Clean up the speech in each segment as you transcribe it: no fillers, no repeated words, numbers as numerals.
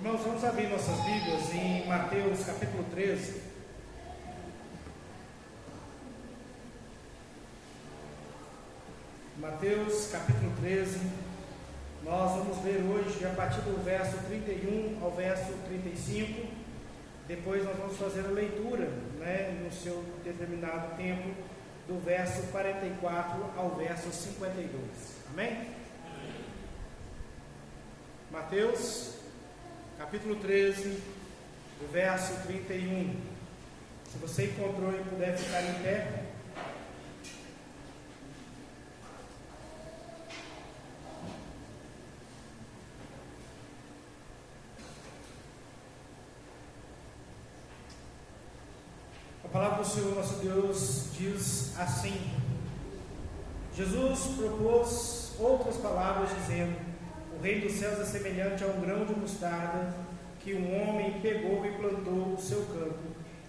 Irmãos, vamos abrir nossas Bíblias em Mateus capítulo 13. Mateus capítulo 13, nós vamos ler hoje a partir do verso 31 ao verso 35. Depois nós vamos fazer a leitura, no seu determinado tempo, do verso 44 ao verso 52. Amém? Mateus capítulo 13, do verso 31. Se você encontrou e puder ficar em pé. A palavra do Senhor nosso Deus diz assim: Jesus propôs outras palavras, dizendo: o reino dos céus é semelhante a um grão de mostarda que um homem pegou e plantou no seu campo.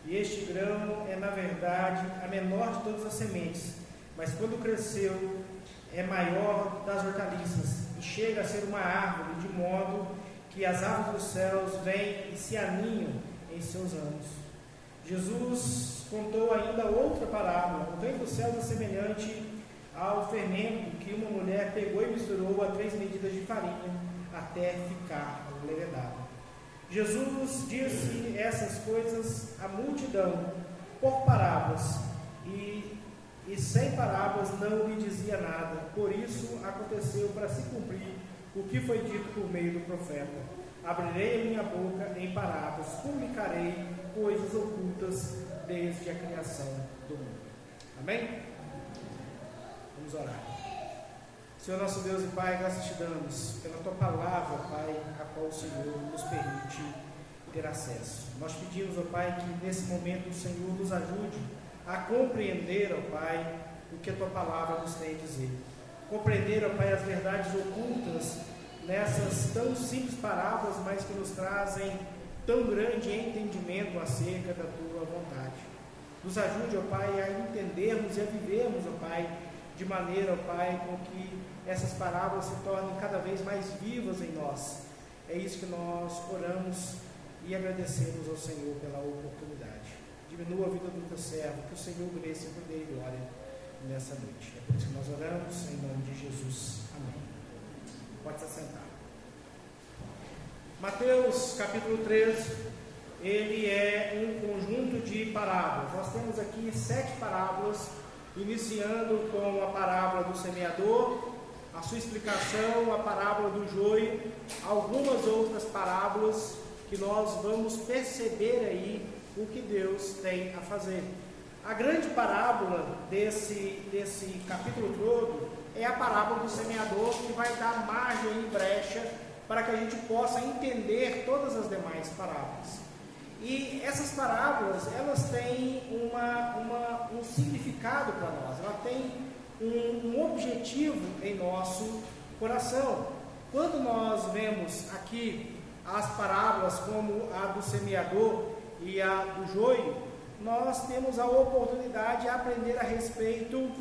E este grão é, na verdade, a menor de todas as sementes, mas quando cresceu, é maior das hortaliças e chega a ser uma árvore, de modo que as aves dos céus vêm e se aninham em seus ramos. Jesus contou ainda outra parábola: o reino dos céus é semelhante ao fermento que uma mulher pegou e misturou a 3 medidas de farinha até ficar levedado. Jesus disse essas coisas à multidão por parábolas, e sem parábolas não lhe dizia nada. Por isso aconteceu para se cumprir o que foi dito por meio do profeta: abrirei a minha boca em parábolas, comunicarei coisas ocultas desde a criação do mundo. Amém? Vamos orar. Senhor nosso Deus e Pai, graças te damos pela tua palavra, Pai, a qual o Senhor nos permite ter acesso. Nós pedimos, ó Pai, que nesse momento o Senhor nos ajude a compreender, ó Pai, o que a tua palavra nos tem a dizer. Compreender, ó Pai, as verdades ocultas nessas tão simples parábolas, mas que nos trazem tão grande entendimento acerca da tua vontade. Nos ajude, ó Pai, a entendermos e a vivermos, ó Pai, de maneira, ó Pai, com que essas parábolas se tornem cada vez mais vivas em nós. É isso que nós oramos e agradecemos ao Senhor pela oportunidade. Diminua a vida do teu servo, que o Senhor mereça poder e glória nessa noite. É por isso que nós oramos em nome de Jesus. Amém. Pode se assentar. Mateus capítulo 13, ele é um conjunto de parábolas. Nós temos aqui 7 parábolas, iniciando com a parábola do semeador, a sua explicação, a parábola do joio, algumas outras parábolas que nós vamos perceber aí o que Deus tem a fazer. A grande parábola desse capítulo todo é a parábola do semeador, que vai dar margem e brecha para que a gente possa entender todas as demais parábolas. E essas parábolas, elas têm um significado para nós, ela tem um objetivo em nosso coração. Quando nós vemos aqui as parábolas como a do semeador e a do joio, nós temos a oportunidade de aprender a respeito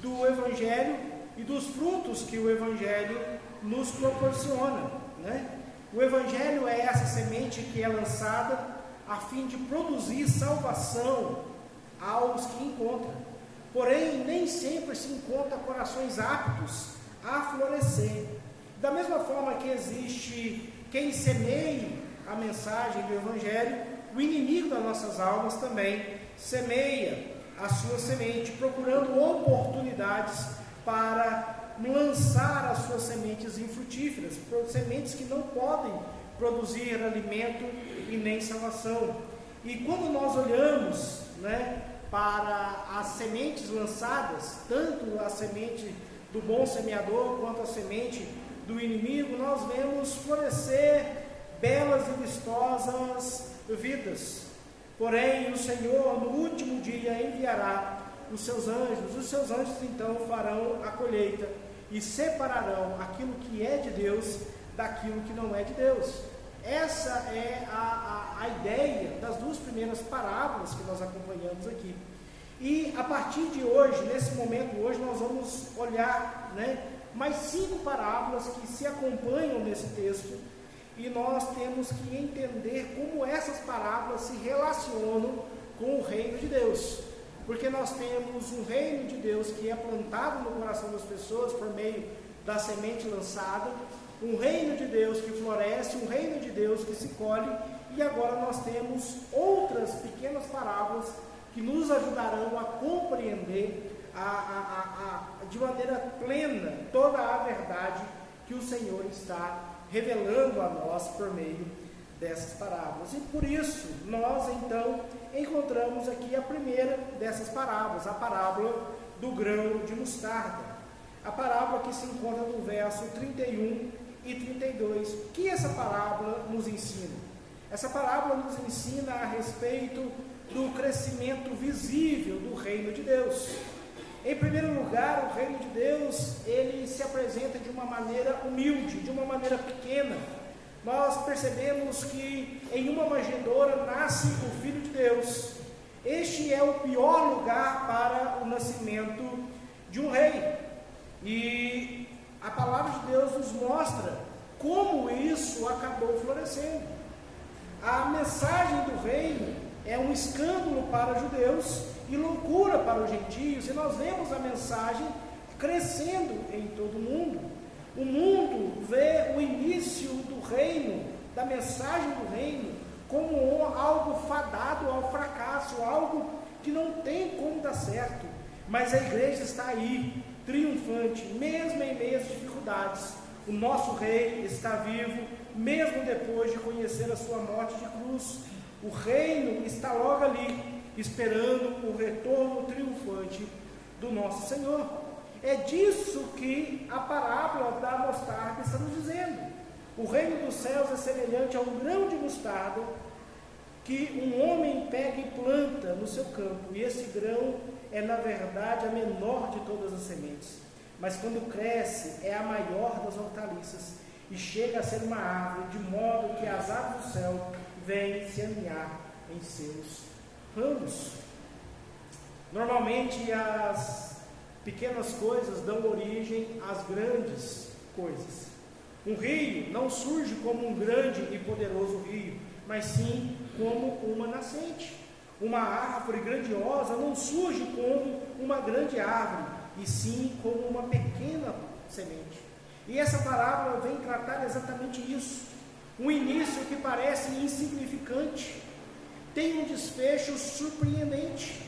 do Evangelho e dos frutos que o Evangelho nos proporciona, O Evangelho é essa semente que é lançada a fim de produzir salvação aos que encontram. Porém, nem sempre se encontra corações aptos a florescer. Da mesma forma que existe quem semeia a mensagem do Evangelho, o inimigo das nossas almas também semeia a sua semente, procurando oportunidades para lançar as suas sementes infrutíferas, sementes que não podem produzir alimento e nem salvação. E quando nós olhamos, para as sementes lançadas, tanto a semente do bom semeador quanto a semente do inimigo, nós vemos florescer belas e vistosas vidas. Porém, o Senhor no último dia enviará os seus anjos então farão a colheita e separarão aquilo que é de Deus daquilo que não é de Deus. Essa é a ideia das 2 primeiras parábolas que nós acompanhamos aqui. E a partir de hoje, nesse momento hoje, nós vamos olhar mais 5 parábolas que se acompanham nesse texto e nós temos que entender como essas parábolas se relacionam com o reino de Deus. Porque nós temos um reino de Deus que é plantado no coração das pessoas por meio da semente lançada, um reino de Deus que floresce, um reino de Deus que se colhe, e agora nós temos outras pequenas parábolas que nos ajudarão a compreender de maneira plena toda a verdade que o Senhor está revelando a nós por meio dessas parábolas. E por isso nós então encontramos aqui a primeira dessas parábolas, a parábola do grão de mostarda, a parábola que se encontra no verso 31 e 32. O que essa parábola nos ensina? Essa parábola nos ensina a respeito do crescimento visível do reino de Deus. Em primeiro lugar, o reino de Deus, ele se apresenta de uma maneira humilde, de uma maneira pequena. Nós percebemos que em uma manjedoura nasce o Filho de Deus. Este é o pior lugar para o nascimento de um rei. E a palavra de Deus nos mostra como isso acabou florescendo. A mensagem do reino é um escândalo para os judeus e loucura para os gentios, e nós vemos a mensagem crescendo em todo o mundo. O mundo vê o início do reino, da mensagem do reino, como algo fadado ao fracasso, algo que não tem como dar certo. Mas a igreja está aí, triunfante, mesmo em meio às dificuldades. O nosso rei está vivo, mesmo depois de conhecer a sua morte de cruz. O reino está logo ali, esperando o retorno triunfante do nosso Senhor. É disso que a parábola da mostarda está nos dizendo. O reino dos céus é semelhante a um grão de mostarda que um homem pega e planta no seu campo, e esse grão é na verdade a menor de todas as sementes, mas quando cresce é a maior das hortaliças e chega a ser uma árvore, de modo que as aves do céu vêm se aninhar em seus ramos. Normalmente as pequenas coisas dão origem às grandes coisas. Um rio não surge como um grande e poderoso rio, mas sim como uma nascente. Uma árvore grandiosa não surge como uma grande árvore, e sim como uma pequena semente. E essa parábola vem tratar exatamente isso. Um início que parece insignificante tem um desfecho surpreendente.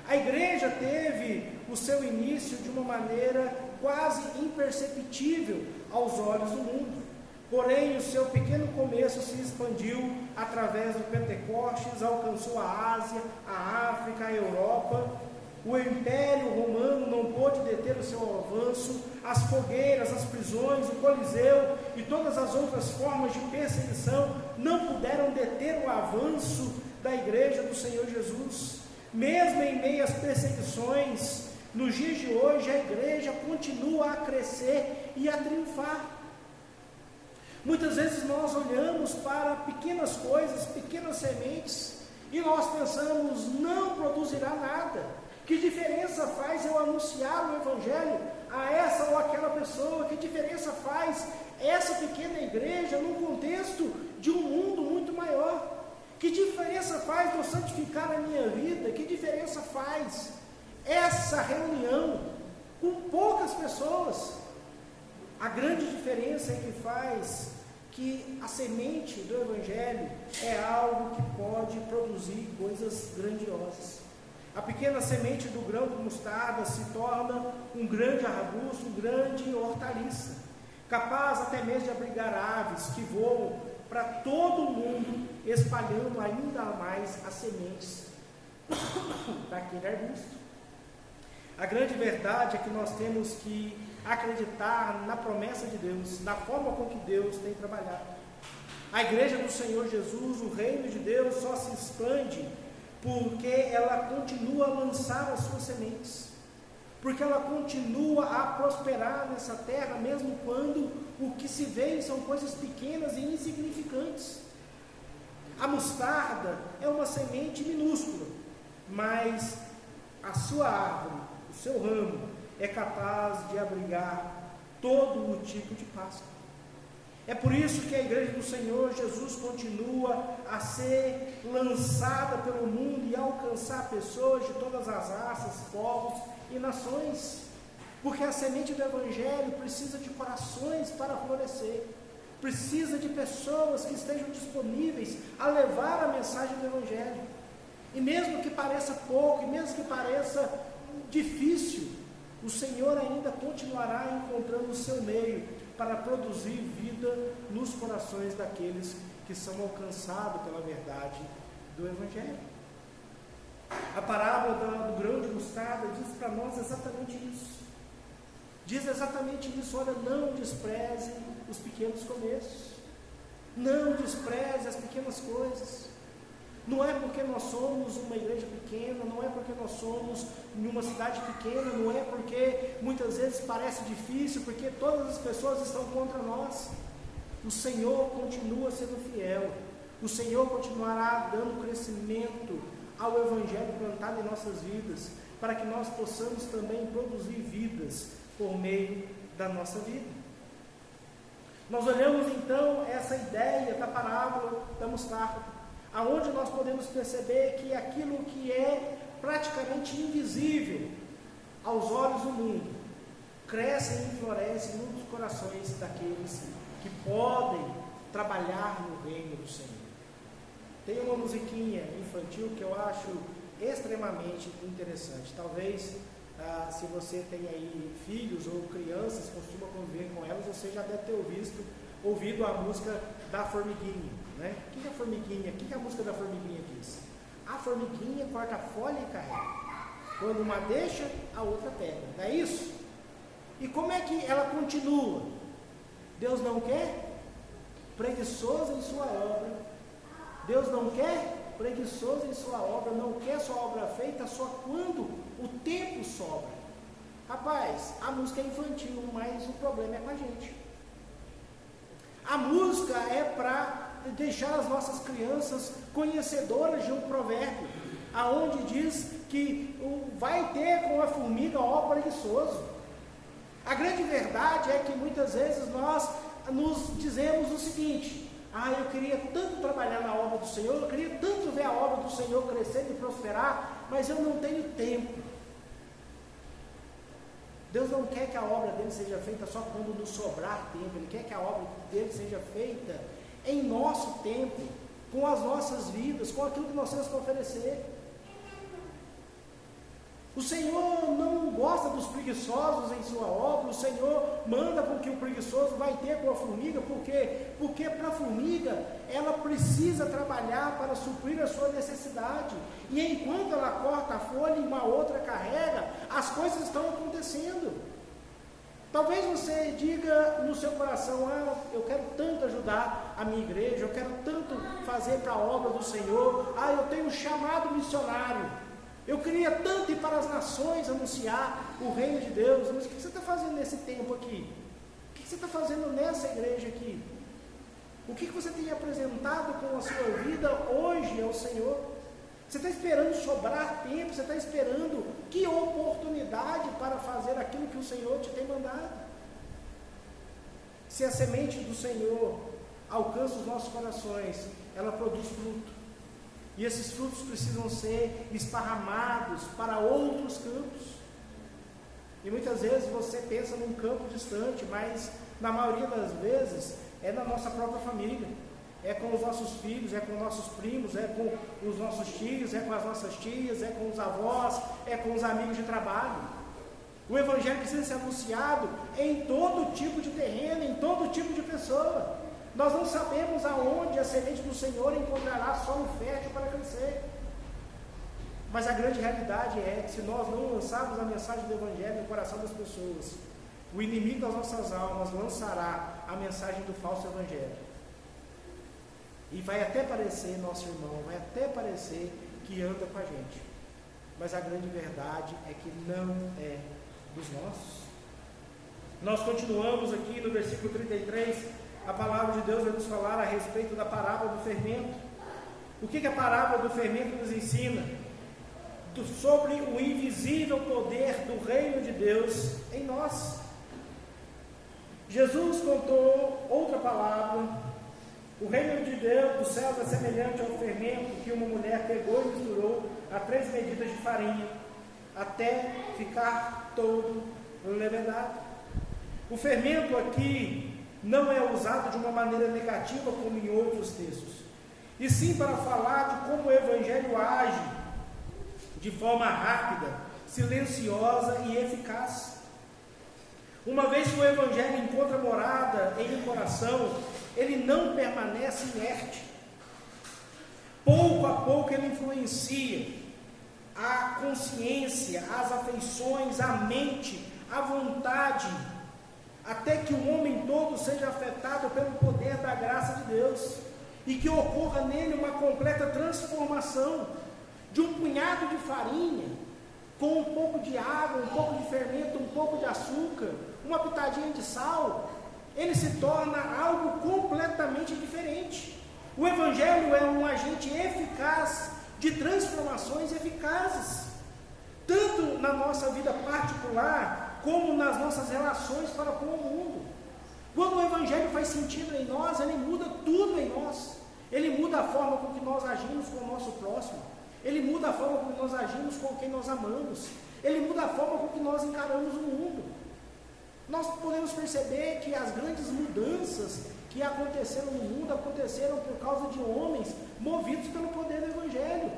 A igreja teve o seu início de uma maneira quase imperceptível aos olhos do mundo. Porém, o seu pequeno começo se expandiu através do Pentecostes, alcançou a Ásia, a África, a Europa. O Império Romano não pôde deter o seu avanço, as fogueiras, as prisões, o Coliseu e todas as outras formas de perseguição não puderam deter o avanço da igreja do Senhor Jesus. Mesmo em meio às perseguições, nos dias de hoje a igreja continua a crescer e a triunfar. Muitas vezes nós olhamos para pequenas coisas, pequenas sementes, e nós pensamos, não produzirá nada. Que diferença faz eu anunciar o Evangelho a essa ou aquela pessoa? Que diferença faz essa pequena igreja num contexto de um mundo muito maior? Que diferença faz eu santificar a minha vida? Que diferença faz essa reunião com poucas pessoas? A grande diferença é que faz que a semente do Evangelho é algo que pode produzir coisas grandiosas. A pequena semente do grão de mostarda se torna um grande arbusto, um grande hortaliça, capaz até mesmo de abrigar aves que voam para todo o mundo, espalhando ainda mais as sementes daquele arbusto. A grande verdade é que nós temos que acreditar na promessa de Deus, na forma com que Deus tem trabalhado. A igreja do Senhor Jesus, o reino de Deus, só se expande porque ela continua a lançar as suas sementes, porque ela continua a prosperar nessa terra, mesmo quando o que se vê são coisas pequenas e insignificantes. A mostarda é uma semente minúscula, mas a sua árvore, o seu ramo, é capaz de abrigar todo o tipo de Páscoa. É por isso que a igreja do Senhor Jesus continua a ser lançada pelo mundo e alcançar pessoas de todas as raças, povos e nações. Porque a semente do Evangelho precisa de corações para florescer. Precisa de pessoas que estejam disponíveis a levar a mensagem do Evangelho. E mesmo que pareça pouco, e mesmo que pareça difícil, o Senhor ainda continuará encontrando o seu meio para produzir vida nos corações daqueles que são alcançados pela verdade do Evangelho. A parábola do grão de mostarda diz para nós exatamente isso. Diz exatamente isso: olha, não despreze os pequenos começos, não despreze as pequenas coisas. Não é porque nós somos uma igreja pequena, não é porque nós somos em uma cidade pequena, não é porque muitas vezes parece difícil, porque todas as pessoas estão contra nós. O Senhor continua sendo fiel, o Senhor continuará dando crescimento ao Evangelho plantado em nossas vidas, para que nós possamos também produzir vidas por meio da nossa vida. Nós olhamos então essa ideia da parábola da mostarda, aonde nós podemos perceber que aquilo que é praticamente invisível aos olhos do mundo, cresce e floresce nos corações daqueles que podem trabalhar no reino do Senhor. Tem uma musiquinha infantil que eu acho extremamente interessante. Talvez, se você tem aí filhos ou crianças, costuma conviver com elas, você já deve ter ouvido a música da formiguinha, né? O que é a formiguinha? O que a música da formiguinha diz? A formiguinha corta a folha e carrega. Quando uma deixa, a outra pega. Não é isso? E como é que ela continua? Deus não quer preguiçoso em sua obra. Deus não quer preguiçoso em sua obra, não quer sua obra feita só quando o tempo sobra. Rapaz, a música é infantil, mas o problema é com a gente. A música é para deixar as nossas crianças conhecedoras de um provérbio, aonde diz que vai ter com a formiga ó preguiçoso. A grande verdade é que muitas vezes nós nos dizemos o seguinte: eu queria tanto trabalhar na obra do Senhor, eu queria tanto ver a obra do Senhor crescer e prosperar, mas eu não tenho tempo. Deus não quer que a obra dele seja feita só quando nos sobrar tempo. Ele quer que a obra dele seja feita em nosso tempo, com as nossas vidas, com aquilo que nós temos para oferecer. O Senhor não gosta dos preguiçosos em sua obra. O Senhor manda com que o preguiçoso vai ter com a formiga. Por quê? Porque para a formiga, ela precisa trabalhar para suprir a sua necessidade. E enquanto ela corta a folha e uma outra carrega, as coisas estão acontecendo. Talvez você diga no seu coração: eu quero tanto ajudar a minha igreja, eu quero tanto fazer para a obra do Senhor, eu tenho um chamado missionário. Eu queria tanto ir para as nações anunciar o reino de Deus. Mas o que você está fazendo nesse tempo aqui? O que você está fazendo nessa igreja aqui? O que você tem apresentado com a sua vida hoje ao Senhor? Você está esperando sobrar tempo? Você está esperando que oportunidade para fazer aquilo que o Senhor te tem mandado? Se a semente do Senhor alcança os nossos corações, ela produz fruto. E esses frutos precisam ser esparramados para outros campos. E muitas vezes você pensa num campo distante, mas na maioria das vezes é na nossa própria família. É com os nossos filhos, é com os nossos primos, é com os nossos tios, é com as nossas tias, é com os avós, é com os amigos de trabalho. O Evangelho precisa ser anunciado em todo tipo de terreno, em todo tipo de pessoa. Nós não sabemos aonde a semente do Senhor encontrará solo fértil para crescer. Mas a grande realidade é que se nós não lançarmos a mensagem do Evangelho no coração das pessoas, o inimigo das nossas almas lançará a mensagem do falso Evangelho. E vai até parecer nosso irmão, vai até parecer que anda com a gente. Mas a grande verdade é que não é dos nossos. Nós continuamos aqui no versículo 33. A palavra de Deus vai nos falar a respeito da parábola do fermento. O que a parábola do fermento nos ensina? Sobre o invisível poder do reino de Deus em nós. Jesus contou outra palavra: o reino de Deus, dos céus, é semelhante ao fermento que uma mulher pegou e misturou a 3 medidas de farinha, até ficar todo levedado. O fermento aqui não é usado de uma maneira negativa como em outros textos, e sim para falar de como o Evangelho age de forma rápida, silenciosa e eficaz. Uma vez que o Evangelho encontra morada em um coração, ele não permanece inerte. Pouco a pouco ele influencia a consciência, as afeições, a mente, a vontade, até que o homem todo seja afetado pelo poder da graça de Deus, e que ocorra nele uma completa transformação de um punhado de farinha, com um pouco de água, um pouco de fermento, um pouco de açúcar, uma pitadinha de sal. Ele se torna algo completamente diferente. O Evangelho é um agente eficaz de transformações eficazes, tanto na nossa vida particular, como nas nossas relações para com o mundo. Quando o Evangelho faz sentido em nós, ele muda tudo em nós. Ele muda a forma com que nós agimos com o nosso próximo. Ele muda a forma com que nós agimos com quem nós amamos. Ele muda a forma com que nós encaramos o mundo. Nós podemos perceber que as grandes mudanças que aconteceram no mundo aconteceram por causa de homens movidos pelo poder do Evangelho.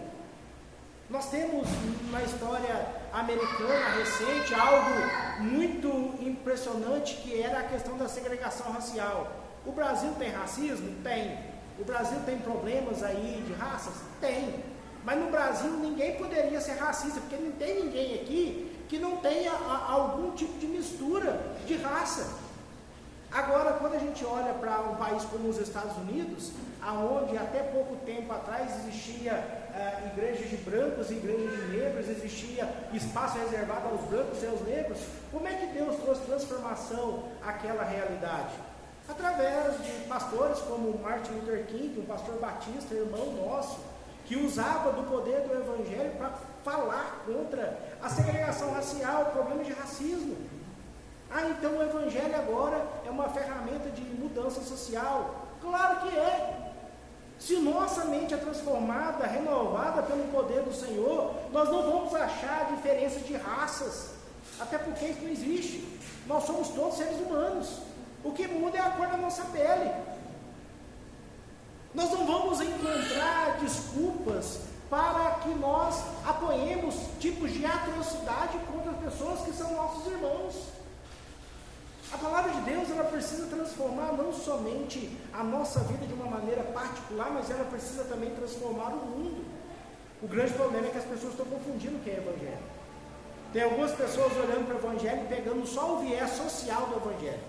Nós temos na história americana recente algo muito impressionante, que era a questão da segregação racial. O Brasil tem racismo? Tem. O Brasil tem problemas aí de raças? Tem. Mas no Brasil ninguém poderia ser racista, porque não tem ninguém aqui que não tenha algum tipo de mistura de raça. Agora, quando a gente olha para um país como os Estados Unidos, aonde até pouco tempo atrás existia igrejas de brancos e igrejas de negros, existia espaço reservado aos brancos e aos negros, como é que Deus trouxe transformação àquela realidade? Através de pastores como Martin Luther King, um pastor batista, irmão nosso, que usava do poder do Evangelho para falar contra a segregação racial, problemas de racismo. Então o Evangelho agora é uma ferramenta de mudança social. Claro que é. Se nossa mente é transformada, renovada pelo poder do Senhor, nós não vamos achar diferenças de raças, até porque isso não existe. Nós somos todos seres humanos. O que muda é a cor da nossa pele. Nós não vamos encontrar desculpas para que nós apoiemos tipos de atrocidade contra as pessoas que são nossos irmãos. A palavra de Deus, ela precisa transformar não somente a nossa vida de uma maneira particular, mas ela precisa também transformar o mundo. O grande problema é que as pessoas estão confundindo o que é Evangelho. Tem algumas pessoas olhando para o Evangelho e pegando só o viés social do Evangelho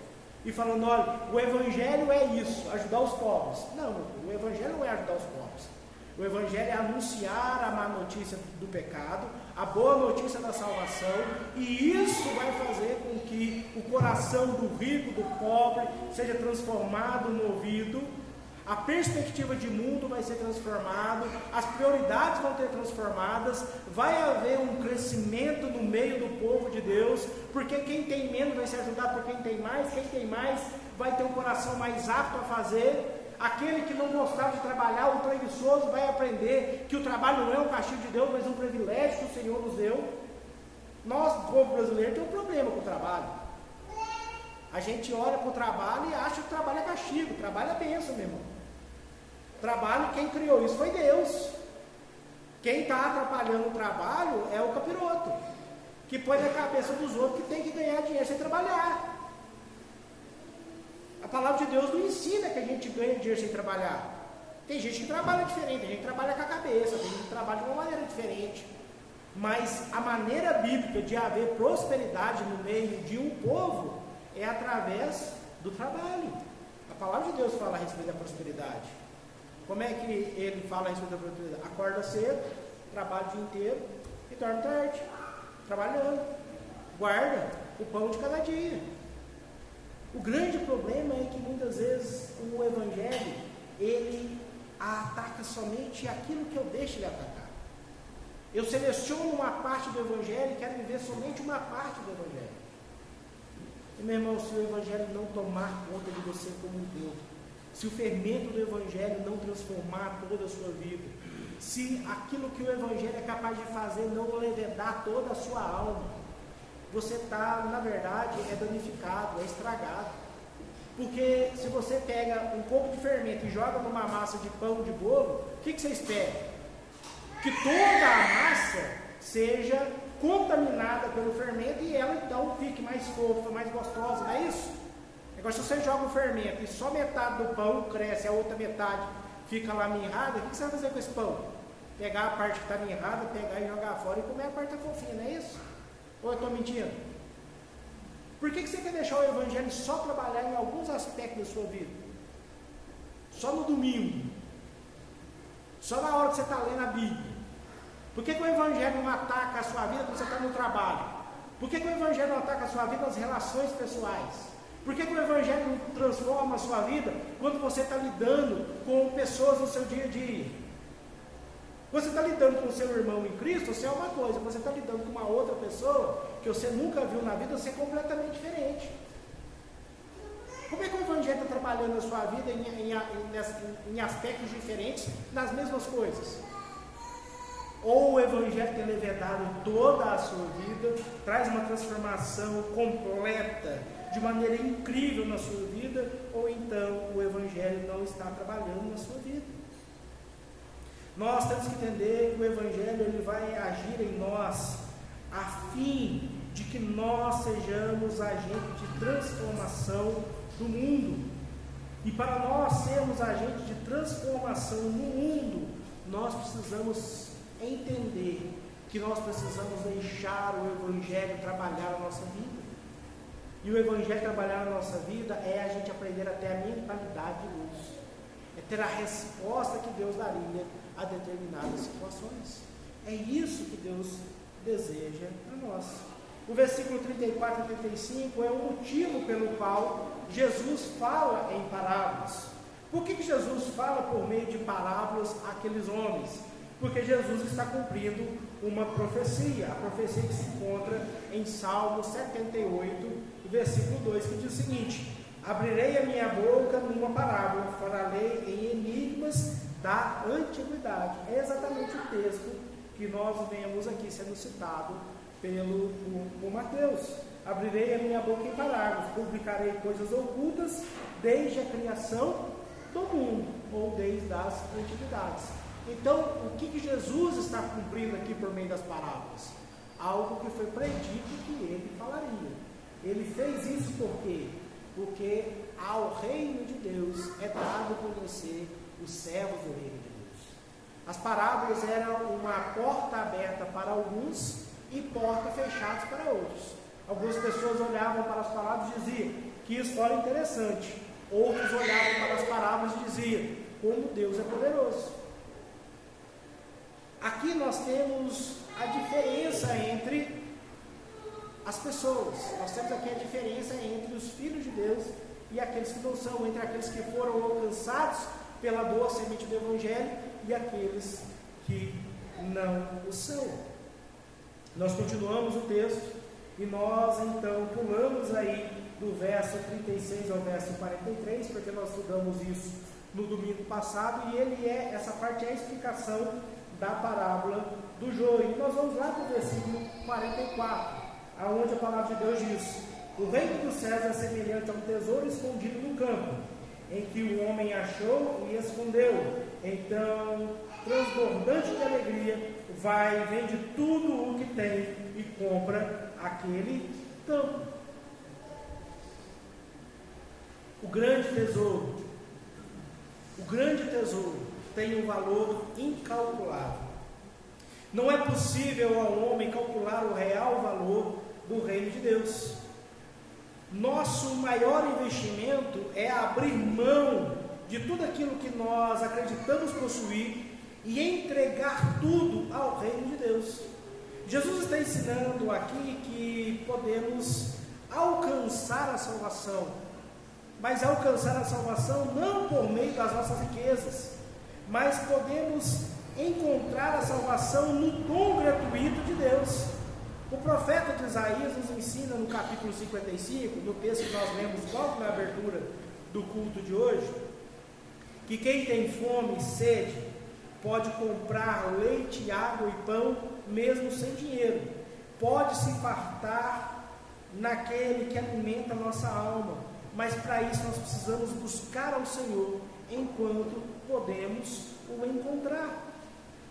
e falando: olha, o Evangelho é isso, ajudar os pobres. Não, o Evangelho não é ajudar os pobres. O Evangelho é anunciar a má notícia do pecado, a boa notícia da salvação, e isso vai fazer com que o coração do rico, do pobre, seja transformado, movido, a perspectiva de mundo vai ser transformada, as prioridades vão ter transformadas, vai haver um crescimento no meio do povo de Deus, porque quem tem menos vai ser ajudado por quem tem mais vai ter um coração mais apto a fazer. Aquele que não gostava de trabalhar, o preguiçoso, vai aprender que o trabalho não é um castigo de Deus, mas um privilégio que o Senhor nos deu. Nós, povo brasileiro, tem um problema com o trabalho. A gente olha para o trabalho e acha que o trabalho é castigo. O trabalho é bênção, meu irmão. Trabalho, quem criou isso foi Deus. Quem está atrapalhando o trabalho é o capiroto, que põe na cabeça dos outros que tem que ganhar dinheiro sem trabalhar. A palavra de Deus não ensina que a gente ganha dinheiro sem trabalhar. Tem gente que trabalha diferente, tem gente que trabalha com a cabeça, tem gente que trabalha de uma maneira diferente. Mas a maneira bíblica de haver prosperidade no meio de um povo é através do trabalho. A palavra de Deus fala a respeito da prosperidade. Como é que ele fala a respeito da prosperidade? Acorda cedo, trabalha o dia inteiro e dorme tarde, trabalhando. Guarda o pão de cada dia. O grande problema é que muitas vezes o Evangelho, ele ataca somente aquilo que eu deixo ele atacar. Eu seleciono uma parte do Evangelho e quero viver somente uma parte do Evangelho. E, meu irmão, se o Evangelho não tomar conta de você como um todo, se o fermento do Evangelho não transformar toda a sua vida, se aquilo que o Evangelho é capaz de fazer não levedar toda a sua alma, você está, na verdade, danificado, estragado. Porque se você pega um pouco de fermento e joga numa massa de pão, de bolo, o que você espera? Que toda a massa seja contaminada pelo fermento e ela então fique mais fofa, mais gostosa, não é isso? Agora, se você joga o fermento e só metade do pão cresce, a outra metade fica lá mirrada, o que você vai fazer com esse pão? Pegar a parte que está mirrada, pegar e jogar fora e comer a parte fofinha, não é isso? Ou eu estou mentindo? Por que você quer deixar o Evangelho só trabalhar em alguns aspectos da sua vida? Só no domingo? Só na hora que você está lendo a Bíblia? Por que o Evangelho não ataca a sua vida quando você está no trabalho? Por que o Evangelho não ataca a sua vida nas relações pessoais? Por que o Evangelho não transforma a sua vida quando você está lidando com pessoas no seu dia a dia? Você está lidando com o seu irmão em Cristo, você é uma coisa. Você está lidando com uma outra pessoa que você nunca viu na vida, você é completamente diferente. Como é que o Evangelho está trabalhando na sua vida em aspectos diferentes, nas mesmas coisas? Ou o Evangelho tem levedado toda a sua vida, traz uma transformação completa, de maneira incrível na sua vida, ou então o Evangelho não está trabalhando na sua vida. Nós temos que entender que o Evangelho ele vai agir em nós, a fim de que nós sejamos agentes de transformação do mundo. E para nós sermos agentes de transformação no mundo, nós precisamos entender que nós precisamos deixar o Evangelho trabalhar a nossa vida. E o Evangelho trabalhar na nossa vida é a gente aprender a ter a mentalidade de luz, é ter a resposta que Deus daria a determinadas situações. É isso que Deus deseja a nós. O versículo 34 e 35 é o motivo pelo qual Jesus fala em parábolas. Por que Jesus fala por meio de parábolas àqueles homens? Porque Jesus está cumprindo uma profecia, a profecia que se encontra em Salmo 78, versículo 2, que diz o seguinte: abrirei a minha boca numa parábola, falarei em enigmas da antiguidade. É exatamente o texto que nós vemos aqui sendo citado por Mateus. Abrirei a minha boca em parábolas, publicarei coisas ocultas desde a criação do mundo, ou desde as antiguidades. Então, o que Jesus está cumprindo aqui por meio das parábolas? Algo que foi predito que ele falaria. Ele fez isso por quê? Porque ao reino de Deus é dado conhecer os servos do reino de Deus. As parábolas eram uma porta aberta para alguns e porta fechada para outros. Algumas pessoas olhavam para as parábolas e diziam: que história interessante. Outros olhavam para as parábolas e diziam: como Deus é poderoso. Aqui nós temos a diferença entre as pessoas. Nós temos aqui a diferença entre os filhos de Deus e aqueles que não são, entre aqueles que foram alcançados pela boa semente do Evangelho e aqueles que não o são. Nós continuamos o texto e nós então pulamos aí do verso 36 ao verso 43, porque nós estudamos isso no domingo passado, e essa parte é a explicação da parábola do joio. E nós vamos lá para o versículo 44, aonde a palavra de Deus diz: o reino dos céus é semelhante a um tesouro escondido no campo, em que o homem achou e escondeu. Então, transbordante de alegria, vai, vende tudo o que tem e compra aquele campo. O grande tesouro tem um valor incalculável. Não é possível ao homem calcular o real valor do reino de Deus. Nosso maior investimento é abrir mão de tudo aquilo que nós acreditamos possuir e entregar tudo ao reino de Deus. Jesus está ensinando aqui que podemos alcançar a salvação, mas alcançar a salvação não por meio das nossas riquezas, mas podemos encontrar a salvação no dom gratuito de Deus. O profeta de Isaías nos ensina no capítulo 55, no texto que nós lemos logo na abertura do culto de hoje, que quem tem fome e sede pode comprar leite, água e pão mesmo sem dinheiro, pode se fartar naquele que alimenta a nossa alma, mas para isso nós precisamos buscar ao Senhor enquanto podemos o encontrar.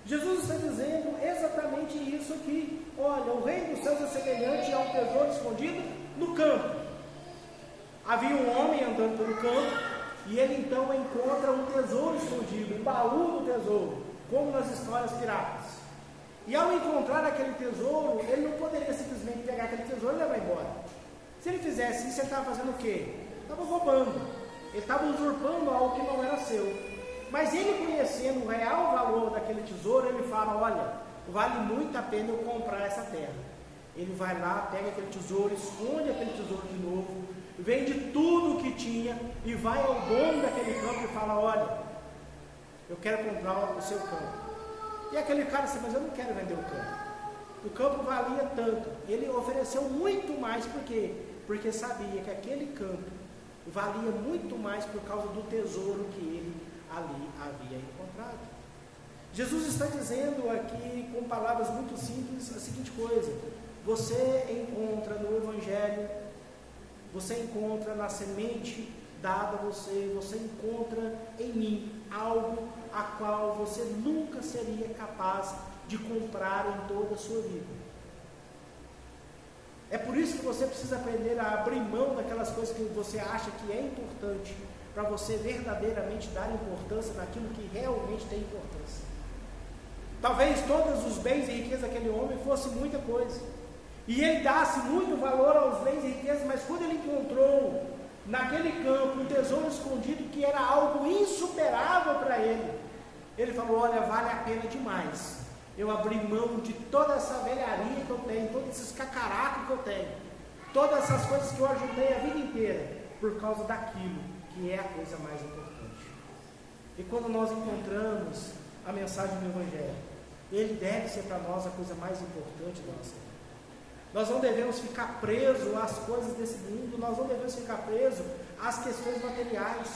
Jesus está dizendo exatamente isso aqui. Olha, o reino dos céus é semelhante a um tesouro escondido no campo. Havia um homem andando pelo campo e ele então encontra um tesouro escondido, um baú do tesouro, como nas histórias piratas. E ao encontrar aquele tesouro, ele não poderia simplesmente pegar aquele tesouro e levar embora. Se ele fizesse isso, ele estava fazendo o quê? Estava roubando. Ele estava usurpando algo que não era seu. Mas ele, conhecendo o real valor daquele tesouro, ele fala: olha, vale muito a pena eu comprar essa terra. Ele vai lá, pega aquele tesouro, esconde aquele tesouro de novo, vende tudo o que tinha e vai ao dono daquele campo e fala: olha, eu quero comprar o seu campo. E aquele cara disse: mas eu não quero vender o campo. O campo valia tanto. Ele ofereceu muito mais, por quê? Porque sabia que aquele campo valia muito mais por causa do tesouro que ele ali havia encontrado. Jesus está dizendo aqui com palavras muito simples a seguinte coisa: você encontra no Evangelho, você encontra na semente dada a você, você encontra em mim algo a qual você nunca seria capaz de comprar em toda a sua vida. É por isso que você precisa aprender a abrir mão daquelas coisas que você acha que é importante, para você verdadeiramente dar importância naquilo que realmente tem importância. Talvez todos os bens e riquezas daquele homem fossem muita coisa, e ele dasse muito valor aos bens e riquezas, mas quando ele encontrou naquele campo um tesouro escondido que era algo insuperável para ele, ele falou: olha, vale a pena demais eu abrir mão de toda essa velharia que eu tenho, todos esses cacaracos que eu tenho, todas essas coisas que eu ajudei a vida inteira, por causa daquilo que é a coisa mais importante. E quando nós encontramos a mensagem do Evangelho, ele deve ser para nós a coisa mais importante da nossa vida. Nós não devemos ficar presos às coisas desse mundo, nós não devemos ficar presos às questões materiais.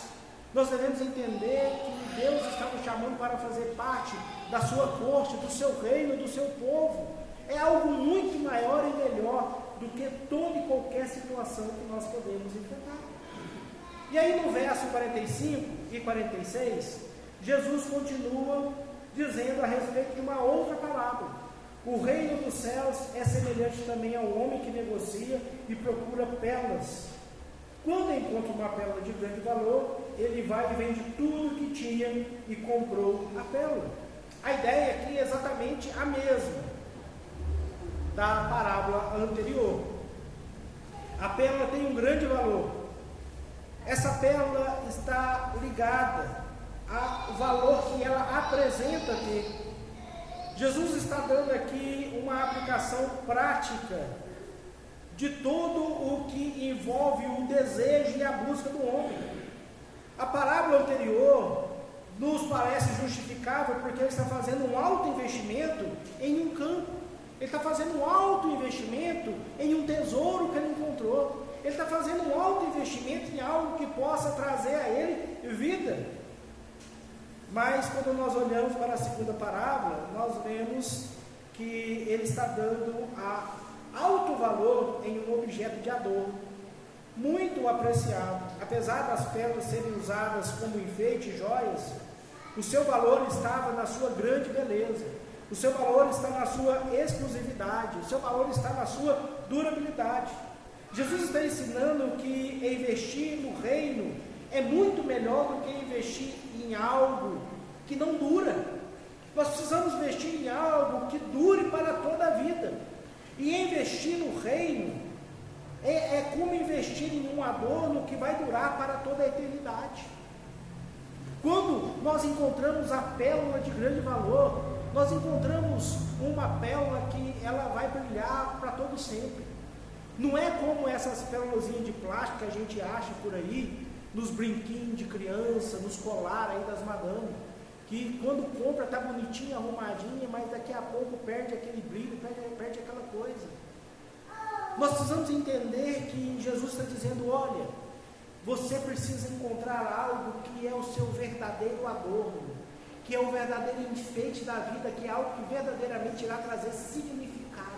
Nós devemos entender que Deus está nos chamando para fazer parte da sua corte, do seu reino, do seu povo. É algo muito maior e melhor do que toda e qualquer situação que nós podemos enfrentar. E aí no verso 45 e 46, Jesus continua dizendo a respeito de uma outra parábola. O reino dos céus é semelhante também ao homem que negocia e procura pérolas. Quando encontra uma pérola de grande valor, ele vai e vende tudo que tinha e comprou a pérola. A ideia aqui é exatamente a mesma da parábola anterior. A pérola tem um grande valor. Essa pérola está ligada ao valor que ela apresenta ter. Jesus está dando aqui uma aplicação prática de todo o que envolve o desejo e a busca do homem. A parábola anterior nos parece justificável porque ele está fazendo um alto investimento em um campo. Ele está fazendo um alto investimento em um tesouro que ele encontrou. Ele está fazendo um alto investimento em algo que possa trazer a ele vida. Mas quando nós olhamos para a segunda parábola, nós vemos que ele está dando alto valor em um objeto de adorno, muito apreciado. Apesar das pérolas serem usadas como enfeite e joias, o seu valor estava na sua grande beleza, o seu valor está na sua exclusividade, o seu valor está na sua durabilidade. Jesus está ensinando que investir no reino é muito melhor do que investir em algo que não dura. Nós precisamos investir em algo que dure para toda a vida. E investir no reino é como investir em um adorno que vai durar para toda a eternidade. Quando nós encontramos a pérola de grande valor, nós encontramos uma pérola que ela vai brilhar para todo sempre. Não é como essas pérolazinhas de plástico que a gente acha por aí, nos brinquinhos de criança, nos colar aí das madames, que quando compra está bonitinha, arrumadinha, mas daqui a pouco perde aquele brilho, perde aquela coisa. Nós precisamos entender que Jesus está dizendo: olha, você precisa encontrar algo que é o seu verdadeiro adorno, que é o verdadeiro enfeite da vida, que é algo que verdadeiramente irá trazer significado.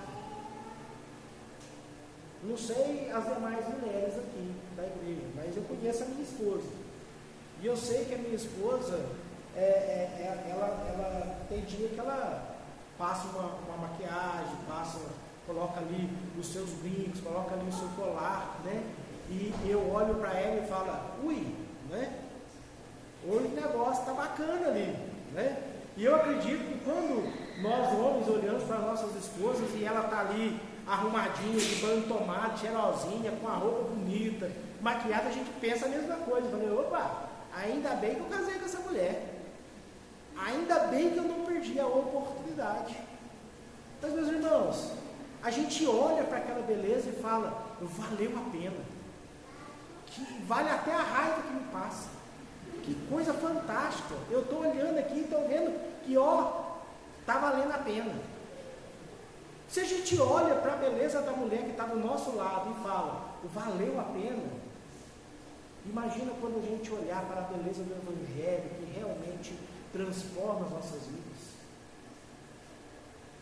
Não sei as demais mulheres aqui da igreja, mas eu conheço a minha esposa. E eu sei que a minha esposa, ela tem dia que ela passa uma maquiagem, coloca ali os seus brincos, coloca ali o seu colar, né? E eu olho para ela e falo: ui, né? Hoje o negócio está bacana ali, né? E eu acredito que quando nós homens olhamos para nossas esposas e ela está ali arrumadinha, de banho tomado, cheirosinha, com a roupa bonita, maquiada, a gente pensa a mesma coisa. Eu falei: opa, ainda bem que eu casei com essa mulher, ainda bem que eu não perdi a oportunidade. Mas, meus irmãos, a gente olha para aquela beleza e fala: valeu a pena, que vale até a raiva que me passa, que coisa fantástica, eu estou olhando aqui e estou vendo que está valendo a pena. Se a gente olha para a beleza da mulher que está do nosso lado e fala: valeu a pena, imagina quando a gente olhar para a beleza do Evangelho, que realmente transforma as nossas vidas.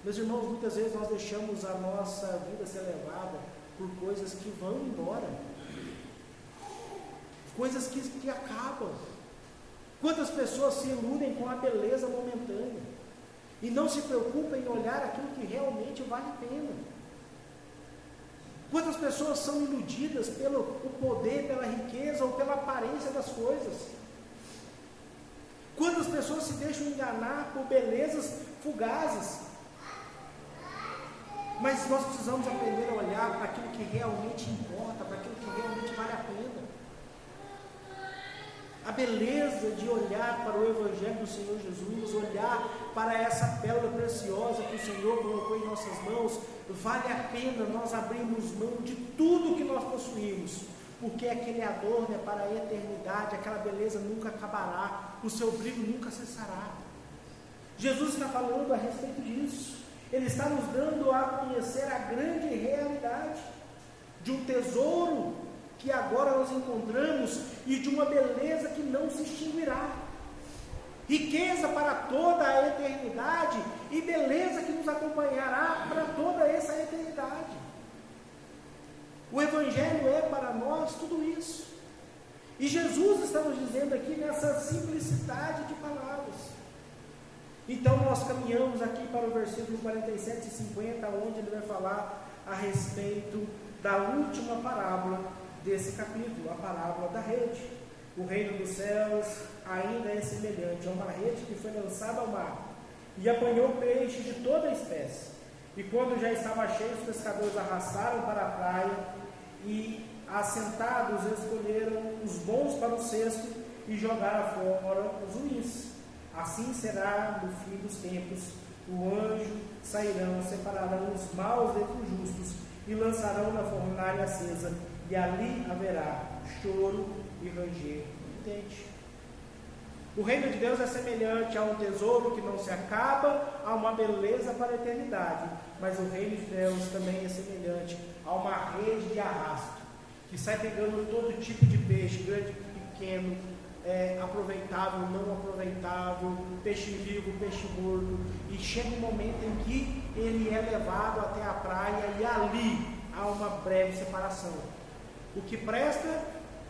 Meus irmãos, muitas vezes nós deixamos a nossa vida ser levada por coisas que vão embora, coisas que acabam. Quantas pessoas se iludem com a beleza momentânea e não se preocupam em olhar aquilo que realmente vale a pena? Quantas pessoas são iludidas pelo poder, pela riqueza ou pela aparência das coisas? Quantas pessoas se deixam enganar por belezas fugazes? Mas nós precisamos aprender a olhar para aquilo que realmente importa, para aquilo que realmente vale a pena. A beleza de olhar para o Evangelho do Senhor Jesus, olhar para essa pérola preciosa que o Senhor colocou em nossas mãos, vale a pena nós abrirmos mão de tudo que nós possuímos, porque aquele adorno é para a eternidade, aquela beleza nunca acabará, o seu brilho nunca cessará. Jesus está falando a respeito disso. Ele está nos dando a conhecer a grande realidade de um tesouro que agora nós encontramos e de uma beleza que não se extinguirá. Riqueza para toda a eternidade e beleza que nos acompanhará para toda essa eternidade. O Evangelho é para nós tudo isso. E Jesus está nos dizendo aqui nessa simplicidade de palavras. Então nós caminhamos aqui para o versículo 47 e 50, onde ele vai falar a respeito da última parábola desse capítulo, a parábola da rede. O reino dos céus ainda é semelhante a uma rede que foi lançada ao mar e apanhou peixe de toda a espécie. E quando já estava cheio, os pescadores arrastaram para a praia e, assentados, escolheram os bons para o cesto e jogaram fora os ruins. Assim será no fim dos tempos: o anjo sairão, separarão os maus dentre os justos e lançarão na fornalha acesa, e ali haverá choro e ranger de dente. O reino de Deus é semelhante a um tesouro que não se acaba, a uma beleza para a eternidade, mas o reino de Deus também é semelhante a uma rede de arrasto, que sai pegando todo tipo de peixe, grande e pequeno, aproveitável, não aproveitável, peixe vivo, peixe morto, e chega um momento em que ele é levado até a praia e ali há uma breve separação. O que presta,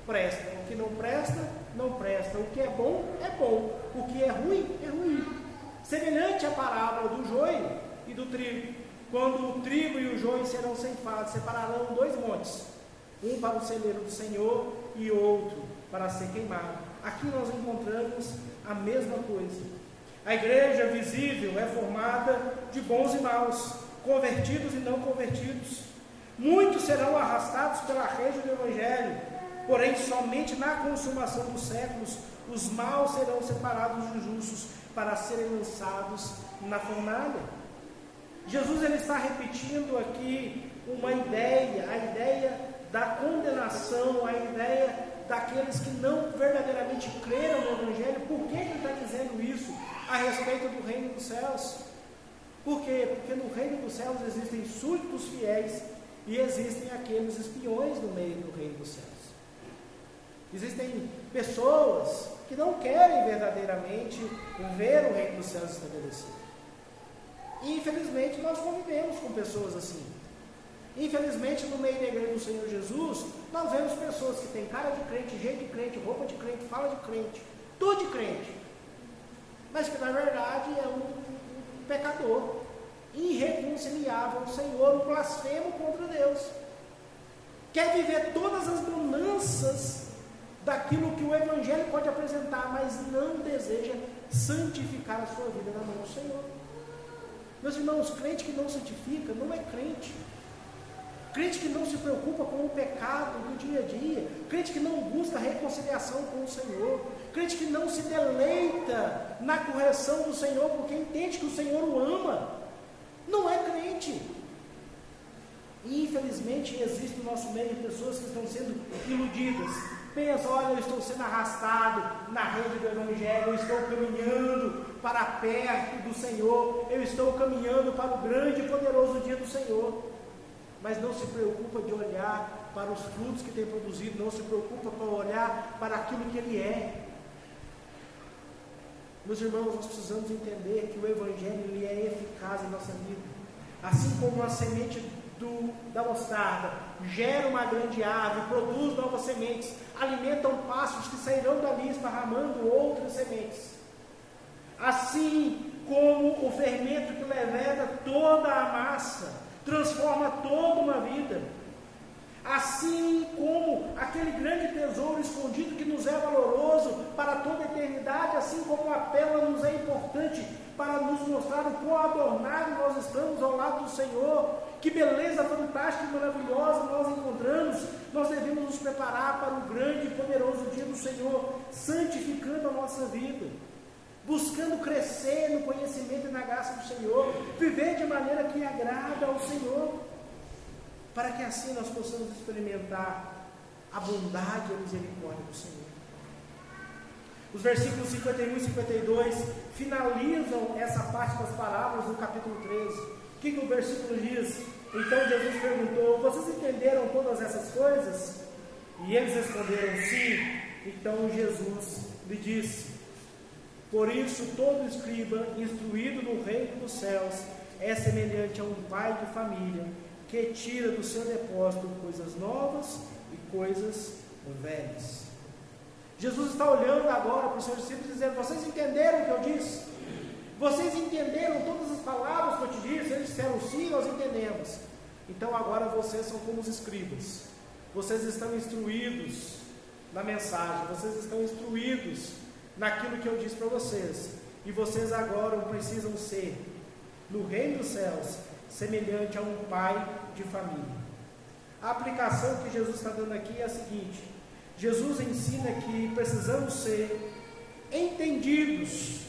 presta, o que não presta, não presta, o que é bom, o que é ruim, é ruim. Semelhante à parábola do joio e do trigo, quando o trigo e o joio serão ceifados, separarão dois montes, um para o celeiro do Senhor e outro para ser queimado. Aqui nós encontramos a mesma coisa. A igreja visível é formada de bons e maus, convertidos e não convertidos. Muitos serão arrastados pela rede do Evangelho, porém somente na consumação dos séculos os maus serão separados dos justos para serem lançados na fornalha. Jesus ele está repetindo aqui uma ideia, a ideia da condenação, a ideia daqueles que não verdadeiramente creram no Evangelho. Por que ele está dizendo isso a respeito do reino dos céus? Por quê? Porque no reino dos céus existem súditos fiéis e existem aqueles espiões no meio do reino dos céus. Existem pessoas que não querem verdadeiramente ver o reino dos céus estabelecido. E infelizmente nós convivemos com pessoas assim. Infelizmente no meio da igreja do Senhor Jesus, nós vemos pessoas que têm cara de crente, jeito de crente, roupa de crente, fala de crente, tudo de crente, mas que na verdade é um pecador, irreconciliável ao Senhor, um blasfemo contra Deus. Quer viver todas as bonanças daquilo que o Evangelho pode apresentar, mas não deseja santificar a sua vida na mão do Senhor. Meus irmãos, crente que não santifica não é crente. Crente que não se preocupa com o pecado do dia a dia, crente que não busca reconciliação com o Senhor, crente que não se deleita na correção do Senhor, porque entende que o Senhor o ama, não é crente. E infelizmente existe no nosso meio pessoas que estão sendo iludidas. Pensa, olha, eu estou sendo arrastado na rede do Evangelho, eu estou caminhando para perto do Senhor, eu estou caminhando para o grande e poderoso dia do Senhor. Mas não se preocupa de olhar para os frutos que tem produzido, não se preocupa para olhar para aquilo que Ele é. Meus irmãos, nós precisamos entender que o Evangelho ele é eficaz em nossa vida. Assim como a semente da mostarda gera uma grande árvore, produz novas sementes, alimentam pássaros que sairão dali esparramando outras sementes. Assim como o fermento que leveda toda a massa, transforma toda uma vida. Assim como aquele grande tesouro escondido que nos é valoroso para toda a eternidade, assim como a pérola nos é importante para nos mostrar o quão adornado nós estamos ao lado do Senhor, que beleza fantástica e maravilhosa nós encontramos, nós devemos nos preparar para o grande e poderoso dia do Senhor, santificando a nossa vida, buscando crescer no conhecimento e na graça do Senhor, viver de maneira que agrada ao Senhor, para que assim nós possamos experimentar a bondade e a misericórdia do Senhor. Os versículos 51 e 52 finalizam essa parte das parábolas do capítulo 13. O que o versículo diz? Então Jesus perguntou: vocês entenderam todas essas coisas? E eles responderam: sim. Então Jesus lhe disse: por isso todo escriba instruído no reino dos céus é semelhante a um pai de família que tira do seu depósito coisas novas e coisas velhas. Jesus está olhando agora para os seus discípulos dizendo: vocês entenderam o que eu disse? Vocês entenderam todas as palavras que eu te disse? Eles disseram: sim, nós entendemos. Então agora vocês são como os escribas. Vocês estão instruídos na mensagem, vocês estão instruídos naquilo que eu disse para vocês. E vocês agora precisam ser, no reino dos céus, semelhante a um pai de família. A aplicação que Jesus está dando aqui é a seguinte: Jesus ensina que precisamos ser entendidos,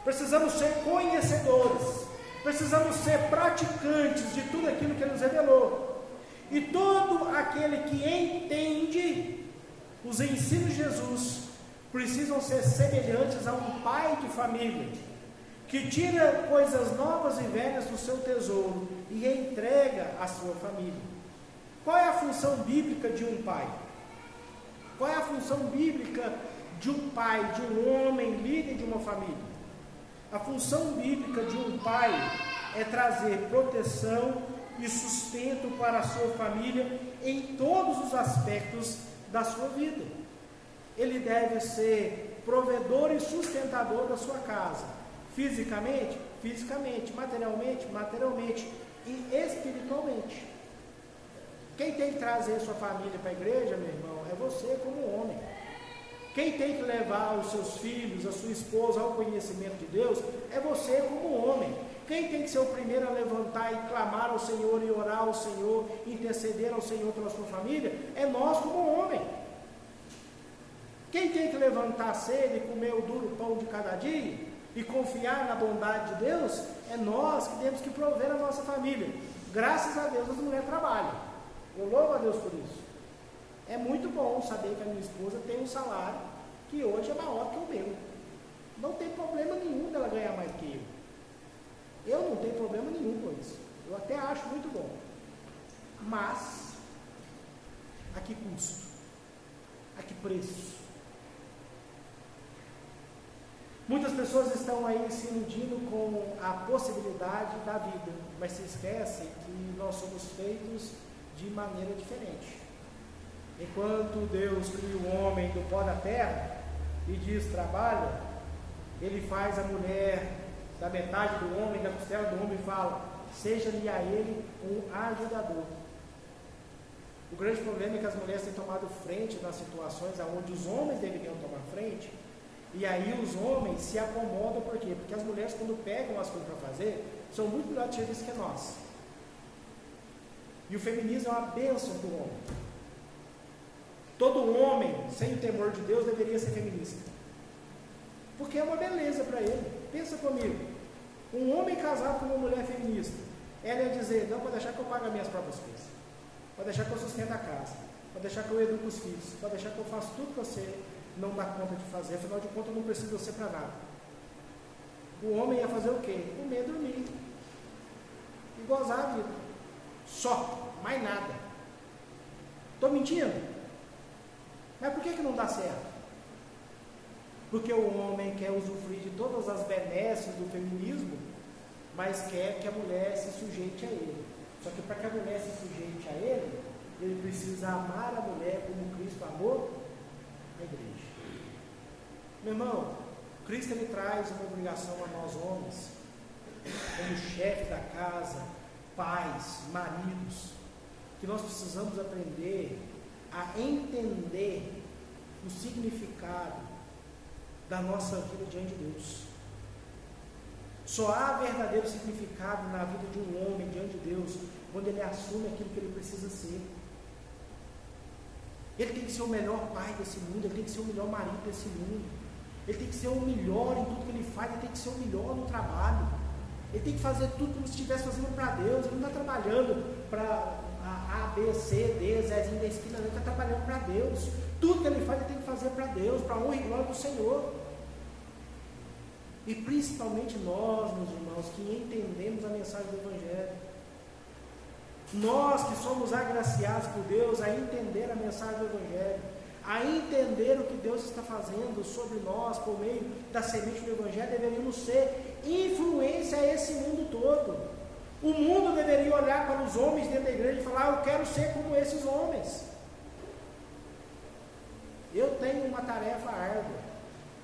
precisamos ser conhecedores, precisamos ser praticantes de tudo aquilo que Ele nos revelou. E todo aquele que entende os ensinos de Jesus precisam ser semelhantes a um pai de família, que tira coisas novas e velhas do seu tesouro e entrega à sua família. Qual é a função bíblica de um pai? Qual é a função bíblica de um pai, de um homem, líder de uma família? A função bíblica de um pai é trazer proteção e sustento para a sua família em todos os aspectos da sua vida. Ele deve ser provedor e sustentador da sua casa, fisicamente, fisicamente, materialmente, materialmente e espiritualmente. Quem tem que trazer sua família para a igreja, meu irmão, é você como homem. Quem tem que levar os seus filhos, a sua esposa ao conhecimento de Deus, é você como homem. Quem tem que ser o primeiro a levantar e clamar ao Senhor e orar ao Senhor, interceder ao Senhor pela sua família, é nós como homem. Quem tem que levantar cedo e comer o duro pão de cada dia e confiar na bondade de Deus, é nós que temos que prover a nossa família. Graças a Deus as mulheres trabalham. Eu louvo a Deus por isso. É muito bom saber que a minha esposa tem um salário que hoje é maior que o meu. Não tem problema nenhum dela ganhar mais que eu. Eu não tenho problema nenhum com isso. Eu até acho muito bom. Mas, a que custo? A que preço? Muitas pessoas estão aí se iludindo com a possibilidade da vida, mas se esquecem que nós somos feitos de maneira diferente. Enquanto Deus cria o homem do pó da terra e diz trabalha, Ele faz a mulher da metade do homem, da costela do homem, e fala, seja-lhe a ele um ajudador. O grande problema é que as mulheres têm tomado frente nas situações onde os homens deveriam tomar frente, e aí os homens se acomodam. Por quê? Porque as mulheres, quando pegam as coisas para fazer, são muito melhor serviço que nós. E o feminismo é uma bênção para o homem. Todo homem, sem o temor de Deus, deveria ser feminista, porque é uma beleza para ele. Pensa comigo, um homem casado com uma mulher feminista, ela ia dizer, não, pode deixar que eu pague as minhas próprias coisas, pode deixar que eu sustento a casa, pode deixar que eu educo os filhos, pode deixar que eu faço tudo que você não dá conta de fazer, afinal de contas eu não preciso de você para nada. O homem ia fazer o quê? Comer, dormir e gozar a vida, só, mais nada. Estou mentindo? Mas por que não dá certo? Porque o homem quer usufruir de todas as benesses do feminismo, mas quer que a mulher se sujeite a ele. Só que para que a mulher se sujeite a ele, ele precisa amar a mulher como Cristo amou a igreja. Meu irmão, Cristo ele traz uma obrigação a nós homens, como chefe da casa, pais, maridos, que nós precisamos aprender a entender o significado da nossa vida diante de Deus. Só há verdadeiro significado na vida de um homem diante de Deus quando ele assume aquilo que ele precisa ser. Ele tem que ser o melhor pai desse mundo, ele tem que ser o melhor marido desse mundo, ele tem que ser o melhor em tudo que ele faz, ele tem que ser o melhor no trabalho, ele tem que fazer tudo como se estivesse fazendo para Deus. Ele não está trabalhando para A, B, C, D, Zezinho da esquina, ele está trabalhando para Deus. Tudo que ele faz, ele tem que fazer para Deus, para a honra e glória do Senhor. E principalmente nós, meus irmãos, que entendemos a mensagem do Evangelho, nós que somos agraciados por Deus a entender a mensagem do Evangelho, a entender o que Deus está fazendo sobre nós por meio da semente do Evangelho, deveríamos ser influência a esse mundo todo. O mundo deveria olhar para os homens dentro da igreja e falar, eu quero ser como esses homens. Eu tenho uma tarefa árdua.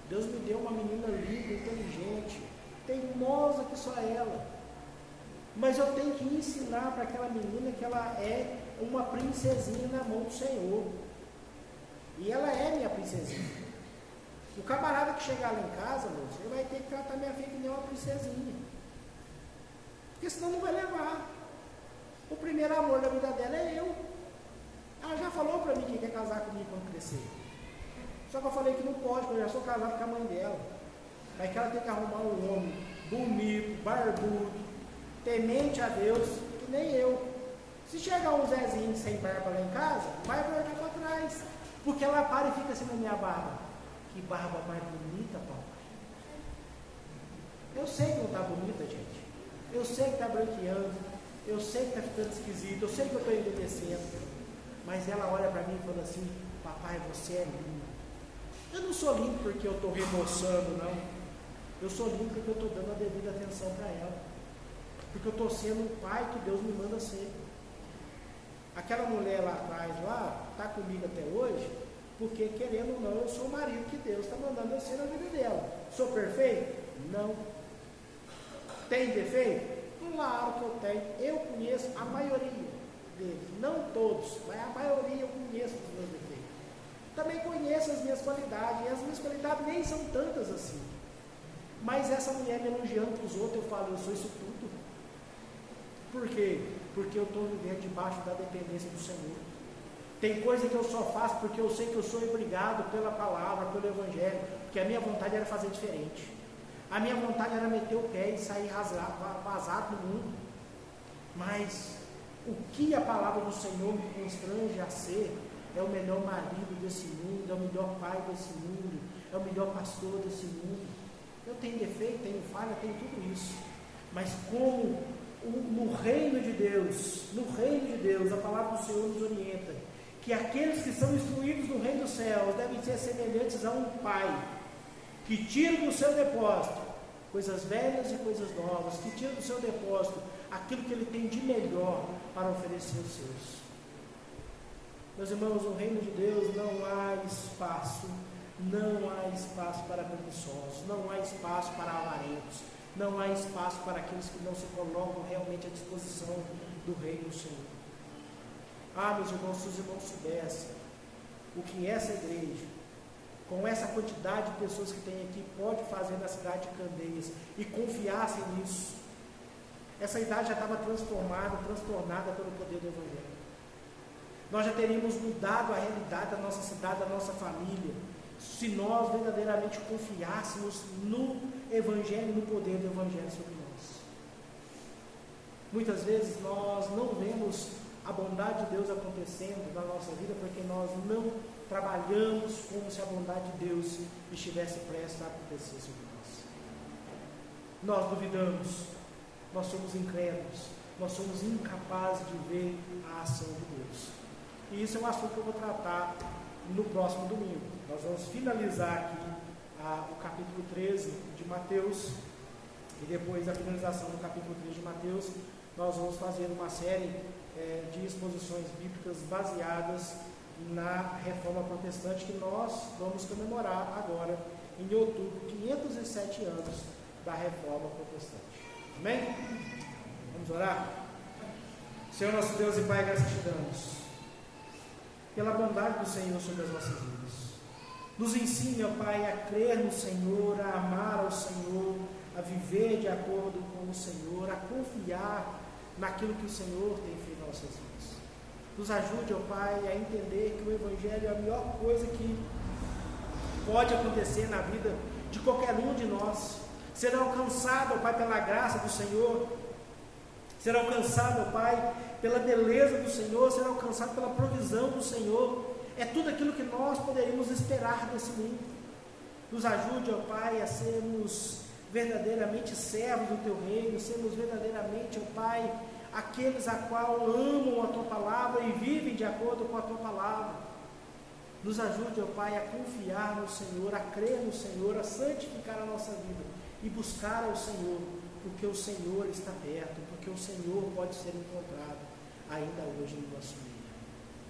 Deus me deu uma menina linda, inteligente, teimosa que só ela. Mas eu tenho que ensinar para aquela menina que ela é uma princesinha na mão do Senhor. E ela é minha princesinha. O camarada que chegar lá em casa, moço, ele vai ter que tratar minha filha que nem uma princesinha. Porque senão não vai levar. O primeiro amor da vida dela é eu. Ela já falou para mim que quer casar comigo quando crescer. Só que eu falei que não pode, porque eu já sou casado com a mãe dela. Mas que ela tem que arrumar um homem bonito, barbudo, temente a Deus, que nem eu. Se chegar um Zezinho sem barba lá em casa, vai voltar para trás. Porque ela para e fica assim na minha barba. Que barba mais bonita, papai. Eu sei que não está bonita, gente. Eu sei que está branqueando. Eu sei que está ficando esquisito. Eu sei que eu estou envelhecendo. Mas ela olha para mim e fala assim, papai, você é lindo. Eu não sou lindo porque eu estou remoçando, não. Eu sou lindo porque eu estou dando a devida atenção para ela. Porque eu estou sendo o pai que Deus me manda ser. Aquela mulher lá atrás, está comigo até hoje, porque querendo ou não, eu sou o marido que Deus está mandando eu ser na vida dela. Sou perfeito? Não. Tem defeito? Claro que eu tenho. Eu conheço a maioria deles, não todos, mas a maioria eu conheço os meus defeitos. Também conheço as minhas qualidades, e as minhas qualidades nem são tantas assim. Mas essa mulher me elogiando para os outros, eu falo, eu sou isso tudo. Por quê? Porque eu estou vivendo debaixo da dependência do Senhor. Tem coisa que eu só faço porque eu sei que eu sou obrigado pela palavra, pelo Evangelho, porque a minha vontade era fazer diferente. A minha vontade era meter o pé e sair vazado do mundo. Mas o que a palavra do Senhor me constrange a ser é o melhor marido desse mundo, é o melhor pai desse mundo, é o melhor pastor desse mundo. Eu tenho defeito, tenho falha, tenho tudo isso. Mas como no reino de Deus, a palavra do Senhor nos orienta que aqueles que são instruídos no reino dos céus devem ser semelhantes a um pai que tira do seu depósito coisas velhas e coisas novas, que tira do seu depósito aquilo que ele tem de melhor para oferecer aos seus. Meus irmãos, no reino de Deus não há espaço para preguiçosos, não há espaço para avarentos, não há espaço para aqueles que não se colocam realmente à disposição do reino do Senhor. Meus irmãos, se os irmãos soubessem o que essa igreja, com essa quantidade de pessoas que tem aqui, pode fazer na cidade de Candeias, e confiassem nisso, essa idade já estava transtornada pelo poder do Evangelho. Nós já teríamos mudado a realidade da nossa cidade, da nossa família, se nós verdadeiramente confiássemos no Evangelho, no poder do Evangelho sobre nós. Muitas vezes nós não vemos a bondade de Deus acontecendo na nossa vida porque nós não trabalhamos como se a bondade de Deus estivesse prestes a acontecer sobre nós. Nós duvidamos, nós somos incrédulos, nós somos incapazes de ver a ação de Deus. E isso é um assunto que eu vou tratar no próximo domingo. Nós vamos finalizar aqui o capítulo 13 de Mateus, e depois da finalização do capítulo 13 de Mateus, nós vamos fazer uma série de exposições bíblicas baseadas na Reforma Protestante, que nós vamos comemorar agora, em outubro, 507 anos da Reforma Protestante. Amém? Vamos orar? Senhor nosso Deus e Pai, graças te damos pela bondade do Senhor sobre as nossas vidas. Nos ensine, ó Pai, a crer no Senhor, a amar ao Senhor, a viver de acordo com o Senhor, a confiar naquilo que o Senhor tem feito nas nossas vidas. Nos ajude, ó Pai, a entender que o Evangelho é a melhor coisa que pode acontecer na vida de qualquer um de nós. Ser alcançado, ó Pai, pela graça do Senhor, ser alcançado, ó Pai, pela beleza do Senhor, ser alcançado pela provisão do Senhor. É tudo aquilo que nós poderíamos esperar desse mundo. Nos ajude, ó Pai, a sermos verdadeiramente servos do Teu reino, sermos verdadeiramente, ó Pai, aqueles a qual amam a Tua palavra e vivem de acordo com a Tua palavra. Nos ajude, ó Pai, a confiar no Senhor, a crer no Senhor, a santificar a nossa vida e buscar ao Senhor, porque o Senhor está perto, porque o Senhor pode ser encontrado ainda hoje no nosso meio.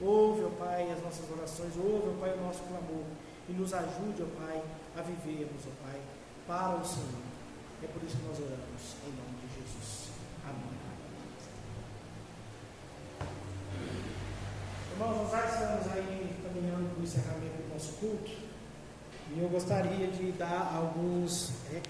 Ouve, ó Pai, as nossas orações, ouve, ó Pai, o nosso clamor, e nos ajude, ó Pai, a vivermos, ó Pai, para o Senhor. É por isso que nós oramos, em nome de Jesus. Amém. Irmãos, nós já estamos aí caminhando para o encerramento do nosso culto, e eu gostaria de dar alguns recados.